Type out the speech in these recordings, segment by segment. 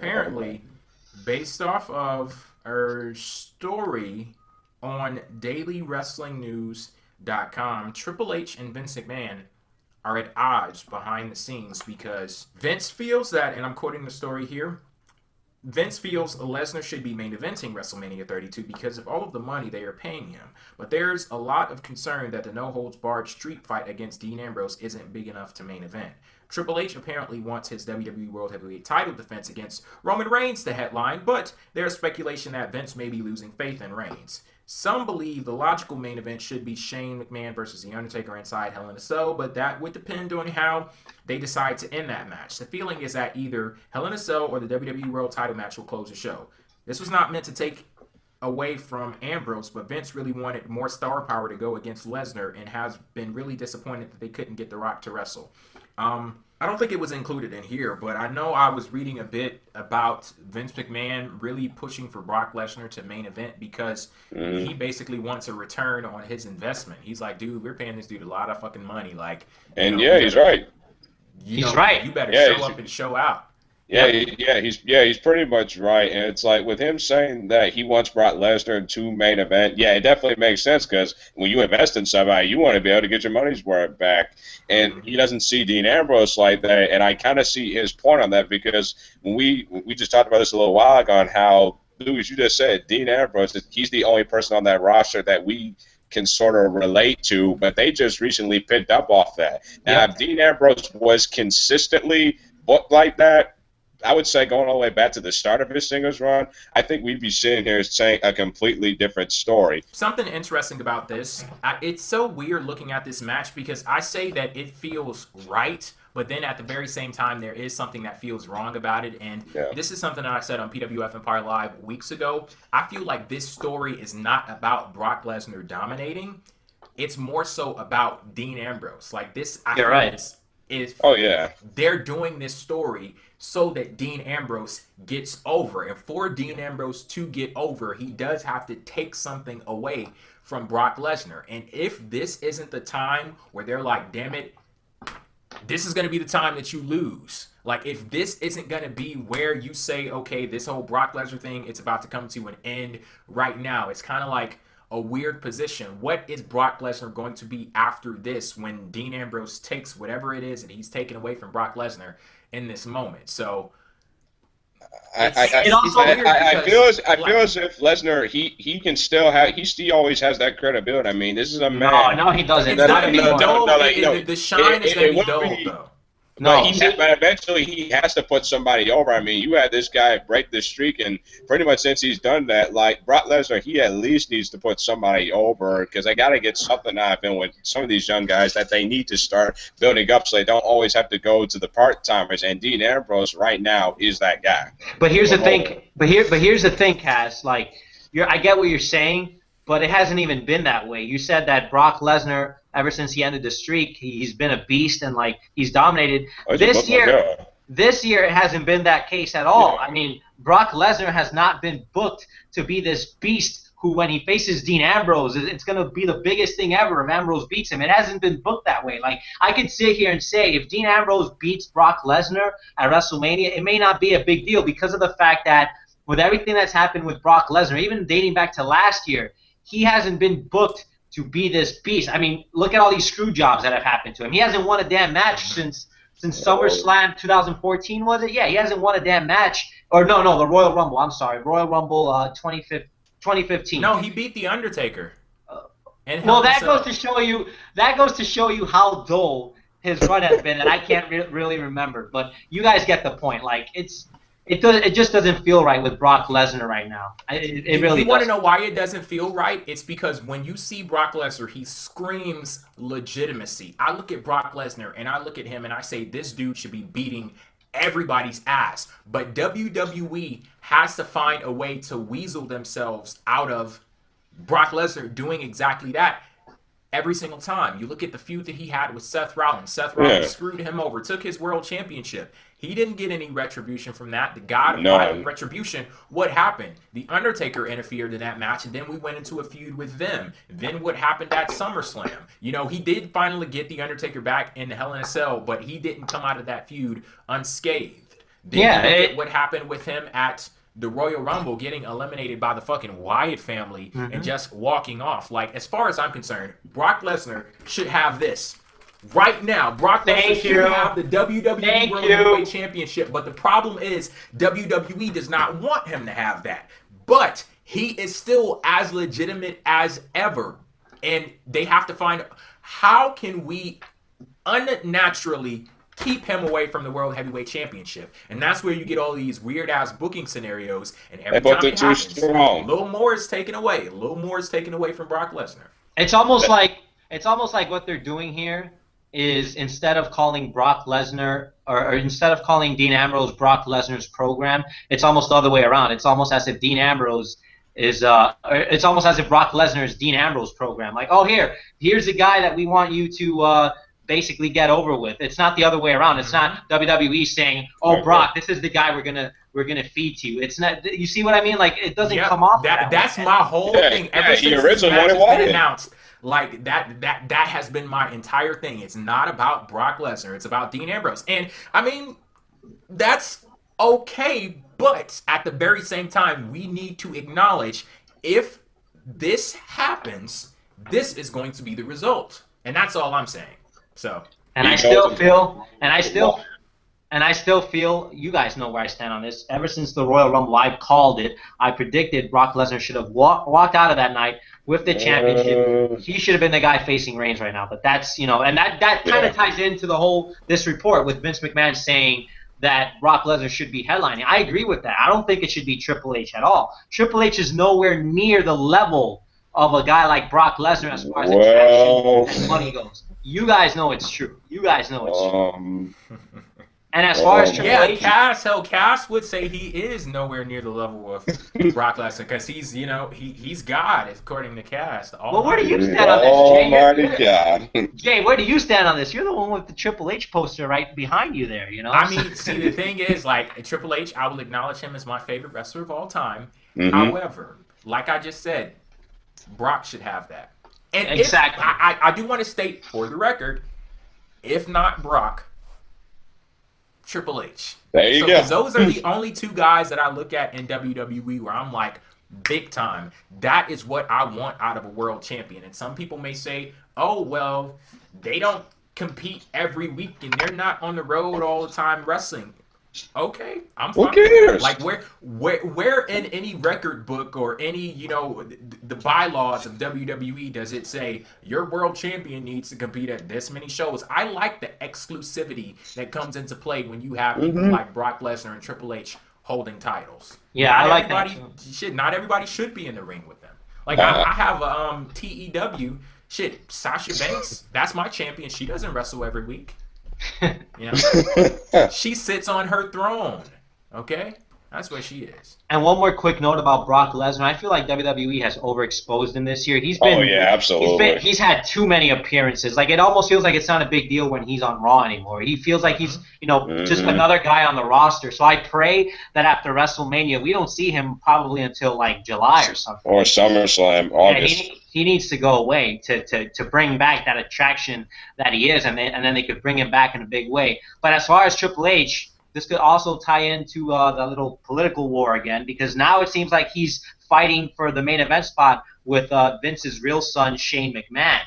apparently, based off of a story on dailywrestlingnews.com, Triple H and Vince McMahon are at odds behind the scenes because Vince feels that, and I'm quoting the story here, Vince feels Lesnar should be main eventing WrestleMania 32 because of all of the money they are paying him. But there's a lot of concern that the no-holds-barred street fight against Dean Ambrose isn't big enough to main event. Triple H apparently wants his WWE World Heavyweight title defense against Roman Reigns to headline, but there's speculation that Vince may be losing faith in Reigns. Some believe the logical main event should be Shane McMahon versus The Undertaker inside Hell in a Cell, but that would depend on how they decide to end that match. The feeling is that either Hell in a Cell or the WWE World title match will close the show. This was not meant to take away from Ambrose, but Vince really wanted more star power to go against Lesnar and has been really disappointed that they couldn't get The Rock to wrestle. I don't think it was included in here, but I know I was reading a bit about Vince McMahon really pushing for Brock Lesnar to main event because he basically wants a return on his investment. He's like, dude, we're paying this dude a lot of fucking money. Like, and he's right. He's right. You better show up and show out. He's pretty much right. And it's like with him saying that he wants Brock Lesnar to main event, it definitely makes sense because when you invest in somebody, you want to be able to get your money's worth back. And he doesn't see Dean Ambrose like that. And I kind of see his point on that because when we just talked about this a little while ago on how, Louis, you just said, Dean Ambrose, he's the only person on that roster that we can sort of relate to, but they just recently picked up off that. Now, if Dean Ambrose was consistently booked like that, I would say going all the way back to the start of his singles run, I think we'd be sitting here saying a completely different story. Something interesting about this, it's so weird looking at this match because I say that it feels right, but then at the very same time, there is something that feels wrong about it. And this is something that I said on PWF Empire Live weeks ago. I feel like this story is not about Brock Lesnar dominating. It's more so about Dean Ambrose. Like this, I feel they're doing this story so that Dean Ambrose gets over. And for Dean Ambrose to get over, he does have to take something away from Brock Lesnar. And if this isn't the time where they're like, damn it, this is going to be the time that you lose. Like, if this isn't going to be where you say, okay, this whole Brock Lesnar thing, it's about to come to an end right now. It's kind of like a weird position. What is Brock Lesnar going to be after this when Dean Ambrose takes whatever it is that he's taken away from Brock Lesnar in this moment? So I feel as if Lesnar he can still have he always has that credibility. I mean, this is a man. No, he doesn't. It's not going to be dull. The shine is going to be dull, though. No, but eventually he has to put somebody over. I mean, you had this guy break the streak, and pretty much since he's done that, like Brock Lesnar, he at least needs to put somebody over because they got to get something out of him with some of these young guys that they need to start building up so they don't always have to go to the part-timers. And Dean Ambrose right now is that guy. But here's the thing. But here's the thing, Cass. Like, I get what you're saying, but it hasn't even been that way. You said that Brock Lesnar, ever since he ended the streak, he's been a beast and like he's dominated. This year it hasn't been that case at all. I mean, Brock Lesnar has not been booked to be this beast who, when he faces Dean Ambrose, it's going to be the biggest thing ever if Ambrose beats him. It hasn't been booked that way. Like, I could sit here and say if Dean Ambrose beats Brock Lesnar at WrestleMania, it may not be a big deal because of the fact that with everything that's happened with Brock Lesnar, even dating back to last year, he hasn't been booked to be this beast. I mean, look at all these screw jobs that have happened to him. He hasn't won a damn match since SummerSlam 2014, was it? Yeah, he hasn't won a damn match. Or no, the Royal Rumble. I'm sorry, Royal Rumble 2015. No, he beat the Undertaker. That goes to show you how dull his run has been, and I can't really remember. But you guys get the point. Like it just doesn't feel right with Brock Lesnar right now. It really. You want to know why it doesn't feel right? It's because when you see Brock Lesnar, he screams legitimacy. I look at Brock Lesnar and I look at him and I say, this dude should be beating everybody's ass. But WWE has to find a way to weasel themselves out of Brock Lesnar doing exactly that every single time. You look at the feud that he had with Seth Rollins. Seth Rollins screwed him over, took his world championship. He didn't get any retribution from that. The God of retribution, what happened? The Undertaker interfered in that match, and then we went into a feud with them. Then what happened at SummerSlam? You know, he did finally get the Undertaker back in the Hell in a Cell, but he didn't come out of that feud unscathed. Then you look at what happened with him at the Royal Rumble, getting eliminated by the fucking Wyatt family and just walking off. Like, as far as I'm concerned, Brock Lesnar should have this. Right now, Brock Lesnar should have the WWE World Heavyweight Championship, but the problem is WWE does not want him to have that. But he is still as legitimate as ever, and they have to find how can we unnaturally keep him away from the World Heavyweight Championship. And that's where you get all these weird-ass booking scenarios, and every time it happens, a little more is taken away. A little more is taken away from Brock Lesnar. It's almost like what they're doing here is instead of calling Brock Lesnar or instead of calling Dean Ambrose Brock Lesnar's program, it's almost the other way around. It's almost as if Dean Ambrose is it's almost as if Brock Lesnar is Dean Ambrose's program. Like, oh, here's a guy that we want you to basically get over with. It's not the other way around. It's not WWE saying, "Oh, Brock, this is the guy we're gonna feed to you." It's not. You see what I mean? Like, it doesn't come off. That's my whole thing. Ever since this match has been announced, like that has been my entire thing. It's not about Brock Lesnar. It's about Dean Ambrose. And I mean, that's okay. But at the very same time, we need to acknowledge if this happens, this is going to be the result, and that's all I'm saying. So, and I still feel, you guys know where I stand on this. Ever since the Royal Rumble, I've called it. I predicted Brock Lesnar should have walked out of that night with the championship. He should have been the guy facing Reigns right now. But that's, and that kind of ties into this report with Vince McMahon saying that Brock Lesnar should be headlining. I agree with that. I don't think it should be Triple H at all. Triple H is nowhere near the level of a guy like Brock Lesnar as far as attraction and money goes. You guys know it's true. And as far as Triple H, Cass would say he is nowhere near the level of Brock Lesnar because he's, he's God according to Cass. Well, where do you stand on this, Jay? Almighty God. Jay, where do you stand on this? You're the one with the Triple H poster right behind you there. I mean, see, the thing is, like Triple H, I will acknowledge him as my favorite wrestler of all time. However, like I just said, Brock should have that. And exactly. I do want to state for the record, if not Brock, Triple H. There you go. Those are the only two guys that I look at in WWE where I'm like, big time. That is what I want out of a world champion. And some people may say, oh, well, they don't compete every week and they're not on the road all the time wrestling. Okay, I'm fine. Who cares? Like where in any record book or any, the bylaws of WWE does it say your world champion needs to compete at this many shows? I like the exclusivity that comes into play when you have people like Brock Lesnar and Triple H holding titles. Yeah, I like that. Not everybody should be in the ring with them. Like I have a TEW. Sasha Banks, that's my champion. She doesn't wrestle every week. She sits on her throne. Okay, that's where she is. And one more quick note about Brock Lesnar. I feel like WWE has overexposed him this year. He's been, absolutely. He's had too many appearances. Like, it almost feels like it's not a big deal when he's on Raw anymore. He feels like he's, just another guy on the roster. So I pray that after WrestleMania, we don't see him probably until like July or something. Or SummerSlam, August. Yeah, he needs to go away to bring back that attraction that he is, and then they could bring him back in a big way. But as far as Triple H, this could also tie into the little political war again, because now it seems like he's fighting for the main event spot with Vince's real son, Shane McMahon.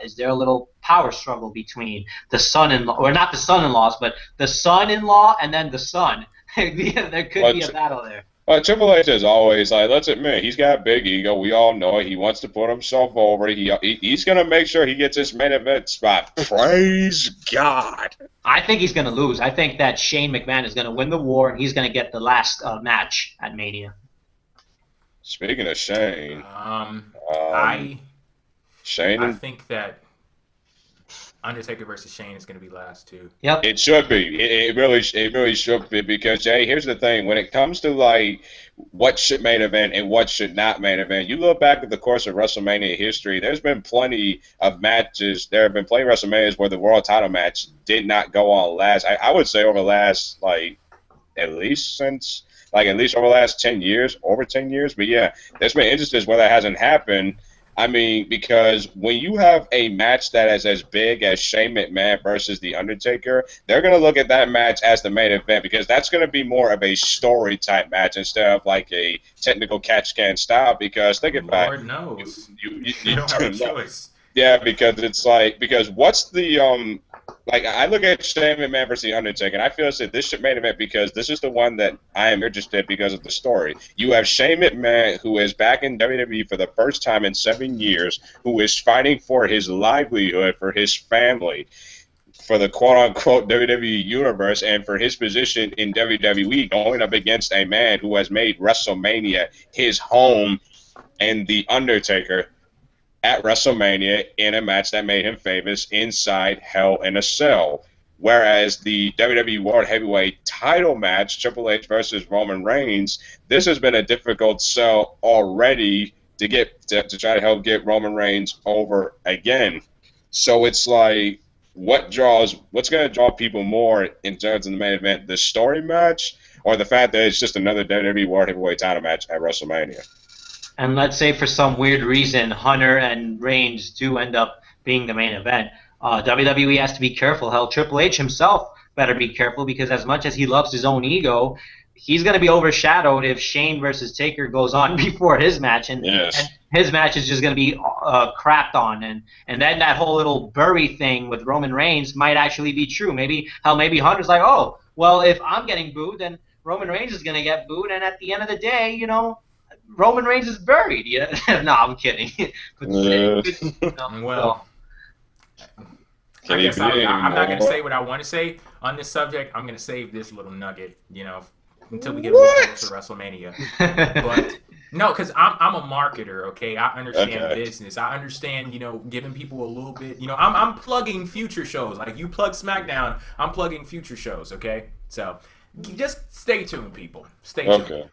Is there a little power struggle between the son-in-law, or not the son-in-laws, but the son-in-law and then the son? There could be a battle there. Triple H is always like, let's admit, he's got a big ego. We all know it. He wants to put himself over. He's going to make sure he gets his main event spot. Praise God. I think he's going to lose. I think that Shane McMahon is going to win the war, and he's going to get the last match at Mania. Speaking of Shane, I think that Undertaker versus Shane is going to be last too. Yep. It should be. It really should be, because Jay, here's the thing: when it comes to like what should main event and what should not main event, you look back at the course of WrestleMania history. There's been plenty of matches. There have been plenty of WrestleManias where the world title match did not go on last. I would say over the last at least over the last 10 years, over 10 years. But yeah, there's been instances where that hasn't happened. I mean, because when you have a match that is as big as Shane McMahon versus The Undertaker, they're going to look at that match as the main event because that's going to be more of a story type match instead of like a technical catch can style. Because think about Lord knows. you don't have a choice. Yeah, because it's like what's the like I look at Shane McMahon versus The Undertaker, and I feel that this should main event because this is the one that I am interested in because of the story. You have Shane McMahon, who is back in WWE for the first time in 7 years, who is fighting for his livelihood, for his family, for the quote-unquote WWE Universe, and for his position in WWE, going up against a man who has made WrestleMania his home and The Undertaker at WrestleMania in a match that made him famous inside Hell in a Cell. Whereas the WWE World Heavyweight title match, Triple H versus Roman Reigns, this has been a difficult sell already to to try to help get Roman Reigns over again. So it's like, what's going to draw people more in terms of the main event, the story match or the fact that it's just another WWE World Heavyweight title match at WrestleMania? And let's say for some weird reason, Hunter and Reigns do end up being the main event. WWE has to be careful. Hell, Triple H himself better be careful because as much as he loves his own ego, he's going to be overshadowed if Shane versus Taker goes on before his match. And, yes. and his match is just going to be crapped on. And then that whole little bury thing with Roman Reigns might actually be true. Maybe Hunter's like, oh, well, if I'm getting booed, then Roman Reigns is going to get booed. And at the end of the day, you know, Roman Reigns is buried. Yeah. No, I'm kidding. Well, I guess I'm not going to say what I want to say on this subject. I'm going to save this little nugget, you know, until we get a little closer to WrestleMania. But no, because I'm a marketer, okay? I understand business. I understand, you know, giving people a little bit, you know, I'm plugging future shows. Like you plug SmackDown, I'm plugging future shows, okay? So just stay tuned, people. Stay tuned.